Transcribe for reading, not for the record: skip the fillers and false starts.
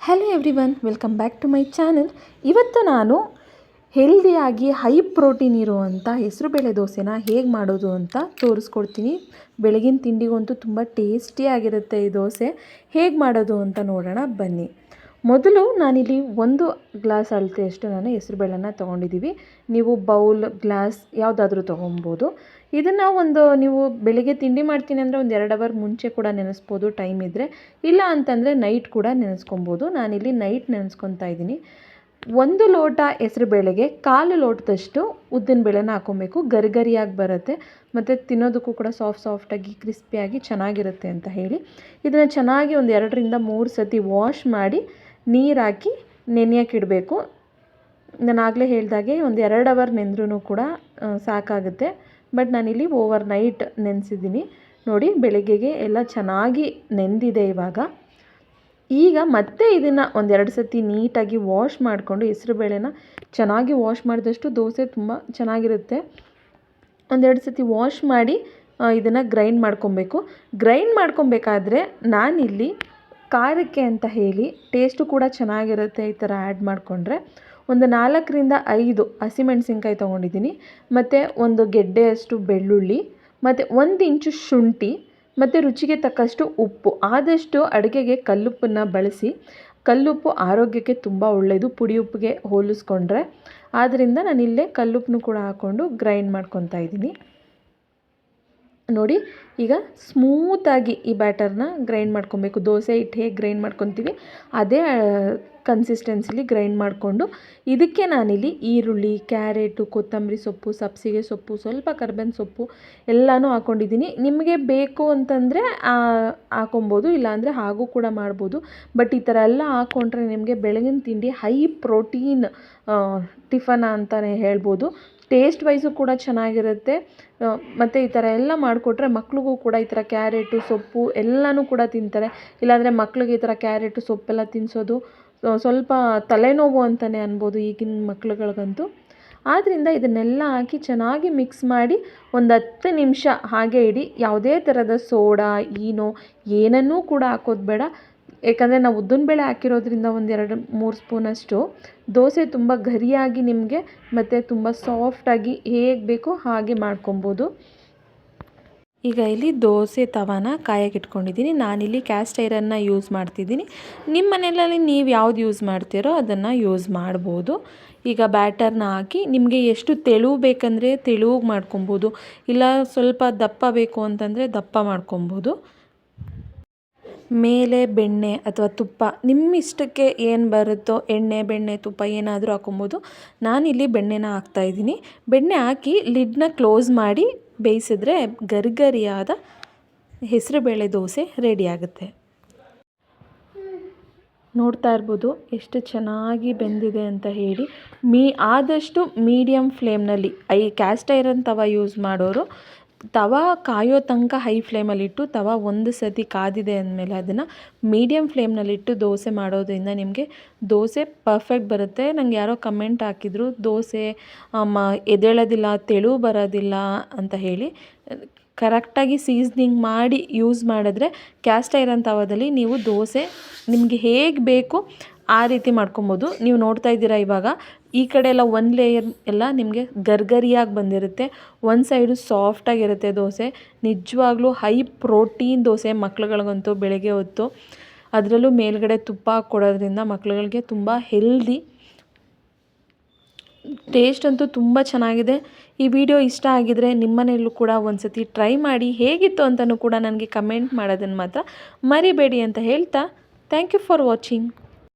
Hello everyone, welcome back to my channel. ಇವತ್ತು ನಾನು ಹೆಲ್ದಿಯಾಗಿ high protein ಇರುವಂಥ ಹೆಸರುಬೇಳೆ ದೋಸೆನ ಹೇಗೆ ಮಾಡೋದು ಅಂತ ತೋರಿಸ್ಕೊಡ್ತೀನಿ. ಬೆಳಗಿನ ತಿಂಡಿಗಂತೂ ತುಂಬ ಟೇಸ್ಟಿಯಾಗಿರುತ್ತೆ ಈ ದೋಸೆ. ಹೇಗೆ ಮಾಡೋದು ಅಂತ ನೋಡೋಣ ಬನ್ನಿ. ಮೊದಲು ನಾನಿಲ್ಲಿ 1 ಗ್ಲಾಸ್ ಅಳತೆಯಷ್ಟು ನಾನು ಹೆಸರುಬೇಳೆನ ತೊಗೊಂಡಿದ್ದೀವಿ. ನೀವು ಬೌಲ್, ಗ್ಲಾಸ್ ಯಾವುದಾದ್ರೂ ತೊಗೊಬೋದು. ಇದನ್ನು ನೀವು ಬೆಳಿಗ್ಗೆ ತಿಂಡಿ ಮಾಡ್ತೀನಿ ಅಂದರೆ 1-2 ಅವರ್ ಮುಂಚೆ ಕೂಡ ನೆನೆಸ್ಬೋದು ಟೈಮ್ ಇದ್ದರೆ. ಇಲ್ಲ ಅಂತಂದರೆ ನೈಟ್ ಕೂಡ ನೆನೆಸ್ಕೊಬೋದು. ನಾನಿಲ್ಲಿ ನೈಟ್ ನೆನೆಸ್ಕೊತಾ ಇದ್ದೀನಿ. 1 ಲೋಟ ಹೆಸರುಬೇಳೆಗೆ 1/4 ಲೋಟದಷ್ಟು ಉದ್ದಿನಬೇಳೆನ ಹಾಕ್ಕೊಬೇಕು. ಗರಿಗರಿಯಾಗಿ ಬರುತ್ತೆ ಮತ್ತು ತಿನ್ನೋದಕ್ಕೂ ಕೂಡ ಸಾಫ್ಟಾಗಿ ಕ್ರಿಸ್ಪಿಯಾಗಿ ಚೆನ್ನಾಗಿರುತ್ತೆ ಅಂತ ಹೇಳಿ ಇದನ್ನು ಚೆನ್ನಾಗಿ 2-3 ಸತಿ ವಾಶ್ ಮಾಡಿ ನೀರು ಹಾಕಿ ನೆನೆಯೋಕ್ಕಿಡಬೇಕು. ನಾನು ಆಗಲೇ ಹೇಳಿದಾಗೆ 1-2 ಅವರ್ ನೆಂದ್ರೂ ಕೂಡ ಸಾಕಾಗುತ್ತೆ. ಬಟ್ ನಾನಿಲ್ಲಿ ಓವರ್ ನೈಟ್ ನೆನೆಸಿದ್ದೀನಿ. ನೋಡಿ, ಬೆಳಗ್ಗೆಗೆ ಎಲ್ಲ ಚೆನ್ನಾಗಿ ನೆಂದಿದೆ. ಈಗ ಮತ್ತೆ ಇದನ್ನು 1-2 ಸತಿ ನೀಟಾಗಿ ವಾಶ್ ಮಾಡಿಕೊಂಡು ಹೆಸರುಬೇಳೆನ ಚೆನ್ನಾಗಿ ವಾಶ್ ಮಾಡಿದಷ್ಟು ದೋಸೆ ತುಂಬ ಚೆನ್ನಾಗಿರುತ್ತೆ. 1-2 ಸತಿ ವಾಶ್ ಮಾಡಿ ಇದನ್ನು ಗ್ರೈಂಡ್ ಮಾಡ್ಕೊಬೇಕು. ಗ್ರೈಂಡ್ ಮಾಡ್ಕೊಬೇಕಾದ್ರೆ ನಾನಿಲ್ಲಿ ಖಾರಕ್ಕೆ ಅಂತ ಹೇಳಿ ಟೇಸ್ಟು ಕೂಡ ಚೆನ್ನಾಗಿರುತ್ತೆ ಈ ಥರ ಆ್ಯಡ್ ಮಾಡಿಕೊಂಡ್ರೆ 4-5 ಹಸಿಮೆಣಸಿನ್ಕಾಯಿ ತೊಗೊಂಡಿದ್ದೀನಿ. ಮತ್ತು 1 ಗೆಡ್ಡೆಯಷ್ಟು ಬೆಳ್ಳುಳ್ಳಿ ಮತ್ತು 1 ಇಂಚು ಶುಂಠಿ ಮತ್ತು ರುಚಿಗೆ ತಕ್ಕಷ್ಟು ಉಪ್ಪು. ಆದಷ್ಟು ಅಡುಗೆಗೆ ಕಲ್ಲುಪ್ಪನ್ನು ಬಳಸಿ. ಕಲ್ಲುಪ್ಪು ಆರೋಗ್ಯಕ್ಕೆ ತುಂಬ ಒಳ್ಳೆಯದು ಪುಡಿ ಉಪ್ಪಿಗೆ ಹೋಲಿಸ್ಕೊಂಡ್ರೆ. ಆದ್ದರಿಂದ ನಾನಿಲ್ಲೇ ಕಲ್ಲುಪ್ಪನ್ನು ಕೂಡ ಹಾಕ್ಕೊಂಡು ಗ್ರೈಂಡ್ ಮಾಡ್ಕೊತಾ ಇದ್ದೀನಿ. ನೋಡಿ, ಈಗ ಸ್ಮೂತಾಗಿ ಈ ಬ್ಯಾಟರ್ನ ಗ್ರೈಂಡ್ ಮಾಡ್ಕೊಬೇಕು. ದೋಸೆ ಹಿಟ್ಟು ಹೇಗೆ ಗ್ರೈಂಡ್ ಮಾಡ್ಕೊತೀವಿ ಅದೇ ಕನ್ಸಿಸ್ಟೆನ್ಸಿಲಿ ಗ್ರೈಂಡ್ ಮಾಡಿಕೊಂಡು ಇದಕ್ಕೆ ನಾನಿಲ್ಲಿ ಈರುಳ್ಳಿ, ಕ್ಯಾರೆಟು, ಕೊತ್ತಂಬರಿ ಸೊಪ್ಪು, ಸಬ್ಬಸಿಗೆ ಸೊಪ್ಪು, ಸ್ವಲ್ಪ ಕರ್ಬೇವಿನ ಸೊಪ್ಪು ಎಲ್ಲನೂ ಹಾಕ್ಕೊಂಡಿದ್ದೀನಿ. ನಿಮಗೆ ಬೇಕು ಅಂತಂದರೆ ಹಾಕೊಬೋದು, ಇಲ್ಲಾಂದರೆ ಹಾಗೂ ಕೂಡ ಮಾಡ್ಬೋದು. ಬಟ್ ಈ ಥರ ಎಲ್ಲ ಹಾಕ್ಕೊಂಡ್ರೆ ನಿಮಗೆ ಬೆಳಗಿನ ತಿಂಡಿ ಹೈ ಪ್ರೋಟೀನ್ ಟಿಫನ್ ಅಂತಲೇ ಹೇಳ್ಬೋದು. ಟೇಸ್ಟ್ ವೈಸು ಕೂಡ ಚೆನ್ನಾಗಿರುತ್ತೆ. ಮತ್ತು ಈ ಥರ ಎಲ್ಲ ಮಾಡಿಕೊಟ್ರೆ ಮಕ್ಳಿಗೂ ಕೂಡ ಈ ಥರ ಕ್ಯಾರೆಟು, ಸೊಪ್ಪು ಎಲ್ಲನೂ ಕೂಡ ತಿಂತಾರೆ. ಇಲ್ಲಾಂದರೆ ಮಕ್ಳಿಗೆ ಈ ಥರ ಕ್ಯಾರೆಟು, ಸೊಪ್ಪೆಲ್ಲ ತಿನ್ನಿಸೋದು ಸ್ವಲ್ಪ ತಲೆನೋವು ಅಂತಲೇ ಅನ್ಬೋದು ಈಗಿನ ಮಕ್ಳುಗಳಿಗಂತೂ. ಆದ್ದರಿಂದ ಇದನ್ನೆಲ್ಲ ಹಾಕಿ ಚೆನ್ನಾಗಿ ಮಿಕ್ಸ್ ಮಾಡಿ 10 ನಿಮಿಷ ಹಾಗೆ ಇಡಿ. ಯಾವುದೇ ಥರದ ಸೋಡಾ, ಈನೋ ಏನನ್ನೂ ಕೂಡ ಹಾಕೋದು ಬೇಡ. ಏಕೆಂದರೆ ನಾವು ಉದ್ದಿನಬೇಳೆ ಹಾಕಿರೋದ್ರಿಂದ 1-2-3 ಸ್ಪೂನಷ್ಟು ದೋಸೆ ತುಂಬ ಗರಿಯಾಗಿ ನಿಮಗೆ ಮತ್ತು ತುಂಬ ಸಾಫ್ಟಾಗಿ ಹೇಗೆ ಬೇಕೋ ಹಾಗೆ ಮಾಡ್ಕೊಬೋದು. ಈಗ ಇಲ್ಲಿ ದೋಸೆ ತವಾನ ಕಾಯಕ್ಕೆ ಇಟ್ಕೊಂಡಿದ್ದೀನಿ. ನಾನಿಲ್ಲಿ ಕ್ಯಾಸ್ಟ್ ಐರನ್ನ ಯೂಸ್ ಮಾಡ್ತಿದ್ದೀನಿ. ನಿಮ್ಮ ಮನೆಯಲ್ಲಿ ನೀವು ಯಾವ್ದು ಯೂಸ್ ಮಾಡ್ತೀರೋ ಅದನ್ನು ಯೂಸ್ ಮಾಡ್ಬೋದು. ಈಗ ಬ್ಯಾಟರ್ನ ಹಾಕಿ ನಿಮಗೆ ಎಷ್ಟು ತೆಳು ಬೇಕಂದರೆ ತೆಳುವಾಗಿ ಮಾಡ್ಕೊಬೋದು, ಇಲ್ಲ ಸ್ವಲ್ಪ ದಪ್ಪ ಬೇಕು ಅಂತಂದರೆ ದಪ್ಪ ಮಾಡ್ಕೊಬೋದು. ಮೇಲೆ ಬೆಣ್ಣೆ ಅಥವಾ ತುಪ್ಪ ನಿಮ್ಮ ಇಷ್ಟಕ್ಕೆ ಏನು ಬರುತ್ತೋ, ಎಣ್ಣೆ, ಬೆಣ್ಣೆ, ತುಪ್ಪ ಏನಾದರೂ ಹಾಕೊಬೋದು. ನಾನಿಲ್ಲಿ ಬೆಣ್ಣೆನ ಹಾಕ್ತಾಯಿದ್ದೀನಿ. ಬೆಣ್ಣೆ ಹಾಕಿ ಲಿಡ್ನ ಕ್ಲೋಸ್ ಮಾಡಿ ಬೇಯಿಸಿದ್ರೆ ಗರಿಗರಿಯಾದ ಹೆಸರುಬೇಳೆ ದೋಸೆ ರೆಡಿಯಾಗುತ್ತೆ. ನೋಡ್ತಾ ಇರ್ಬೋದು ಎಷ್ಟು ಚೆನ್ನಾಗಿ ಬೆಂದಿದೆ ಅಂತ ಹೇಳಿ. ಆದಷ್ಟು ಮೀಡಿಯಮ್ ಫ್ಲೇಮ್ನಲ್ಲಿ ಕ್ಯಾಸ್ಟ್ ಐರನ್ ತವ ಯೂಸ್ ಮಾಡೋರು ತವ ಕಾಯೋ ತನಕ ಹೈ ಫ್ಲೇಮಲ್ಲಿಟ್ಟು ತವ 1 ಸತಿ ಕಾದಿದೆ ಅಂದಮೇಲೆ ಅದನ್ನು ಮೀಡಿಯಮ್ ಫ್ಲೇಮ್ನಲ್ಲಿಟ್ಟು ದೋಸೆ ಮಾಡೋದ್ರಿಂದ ನಿಮಗೆ ದೋಸೆ ಪರ್ಫೆಕ್ಟ್ ಬರುತ್ತೆ. ನಂಗೆ ಯಾರೋ ಕಮೆಂಟ್ ಹಾಕಿದ್ರು ದೋಸೆ ಎದ್ದೇಳೋದಿಲ್ಲ, ತೆಳು ಬರೋದಿಲ್ಲ ಅಂತ ಹೇಳಿ. ಕರೆಕ್ಟಾಗಿ ಸೀಸ್ನಿಂಗ್ ಮಾಡಿ ಯೂಸ್ ಮಾಡಿದ್ರೆ ಕ್ಯಾಸ್ಟ್ ಐರನ್ ತವದಲ್ಲಿ ನೀವು ದೋಸೆ ನಿಮಗೆ ಹೇಗೆ ಬೇಕು ಆ ರೀತಿ ಮಾಡ್ಕೊಬೋದು. ನೀವು ನೋಡ್ತಾ ಇದ್ದೀರಾ ಇವಾಗ ಈ ಕಡೆ ಎಲ್ಲ 1 ಲೇಯರ್ ಎಲ್ಲ ನಿಮಗೆ ಗರ್ಗರಿಯಾಗಿ ಬಂದಿರುತ್ತೆ, ಒಂದು ಸೈಡು ಸಾಫ್ಟಾಗಿರುತ್ತೆ ದೋಸೆ. ನಿಜವಾಗ್ಲೂ ಹೈ ಪ್ರೋಟೀನ್ ದೋಸೆ ಮಕ್ಳುಗಳಿಗಂತೂ ಬೆಳಗ್ಗೆ ಹೊತ್ತು, ಅದರಲ್ಲೂ ಮೇಲ್ಗಡೆ ತುಪ್ಪ ಕೊಡೋದ್ರಿಂದ ಮಕ್ಳುಗಳಿಗೆ ತುಂಬ ಹೆಲ್ದಿ. ಟೇಸ್ಟ್ ಅಂತೂ ತುಂಬ ಚೆನ್ನಾಗಿದೆ. ಈ ವಿಡಿಯೋ ಇಷ್ಟ ಆಗಿದರೆ ನಿಮ್ಮನೆಯಲ್ಲೂ ಕೂಡ ಒಂದು ಸತಿ ಟ್ರೈ ಮಾಡಿ. ಹೇಗಿತ್ತು ಅಂತಲೂ ಕೂಡ ನನಗೆ ಕಮೆಂಟ್ ಮಾಡೋದನ್ನು ಮಾತ್ರ ಮರಿಬೇಡಿ ಅಂತ ಹೇಳ್ತಾ ಥ್ಯಾಂಕ್ ಯು ಫಾರ್ ವಾಚಿಂಗ್.